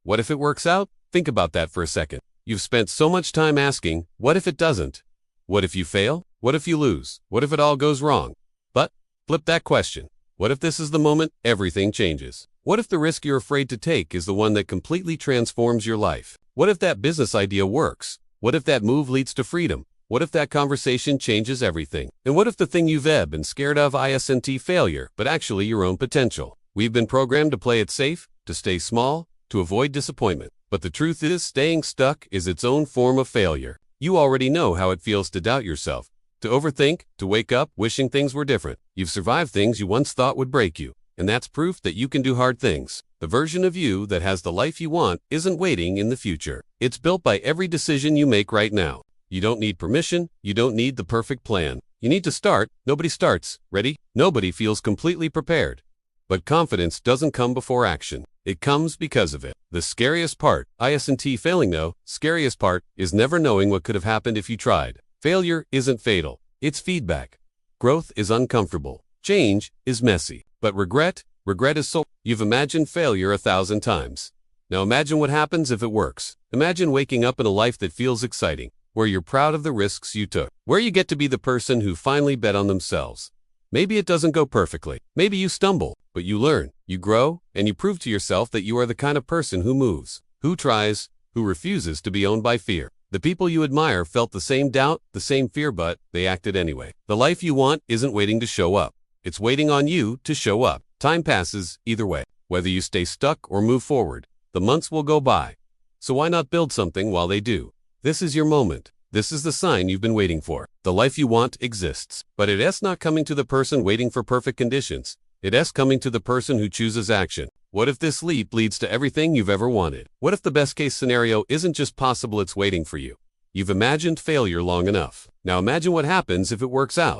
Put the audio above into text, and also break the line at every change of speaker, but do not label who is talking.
What if it works out? Think about that for a second. You've spent so much time asking, what if it doesn't? What if you fail? What if you lose? What if it all goes wrong? But flip that question. What if this is the moment everything changes? What if the risk you're afraid to take is the one that completely transforms your life? What if that business idea works? What if that move leads to freedom? What if that conversation changes everything? And what if the thing you've been scared of isn't failure, but actually your own potential? We've been programmed to play it safe, to stay small, to avoid disappointment. But the truth is, staying stuck is its own form of failure. You already know how it feels to doubt yourself, to overthink, to wake up wishing things were different. You've survived things you once thought would break you, and that's proof that you can do hard things. The version of you that has the life you want isn't waiting in the future. It's built by every decision you make right now. You don't need permission. You don't need the perfect plan. You need to start. Nobody starts. Ready? Nobody feels completely prepared. But confidence doesn't come before action. It comes because of it. The scariest part isn't failing though. Scariest part is never knowing what could have happened if you tried. Failure isn't fatal. It's feedback. Growth is uncomfortable. Change is messy. But regret is so. You've imagined failure 1,000 times. Now imagine what happens if it works. Imagine waking up in a life that feels exciting, where you're proud of the risks you took, where you get to be the person who finally bet on themselves. Maybe it doesn't go perfectly. Maybe you stumble, but you learn, you grow, and you prove to yourself that you are the kind of person who moves, who tries, who refuses to be owned by fear. The people you admire felt the same doubt, the same fear, but they acted anyway. The life you want isn't waiting to show up. It's waiting on you to show up. Time passes either way. Whether you stay stuck or move forward, the months will go by. So why not build something while they do? This is your moment. This is the sign you've been waiting for. The life you want exists, but it's not coming to the person waiting for perfect conditions. It's coming to the person who chooses action. What if this leap leads to everything you've ever wanted? What if the best case scenario isn't just possible, it's waiting for you? You've imagined failure long enough. Now imagine what happens if it works out.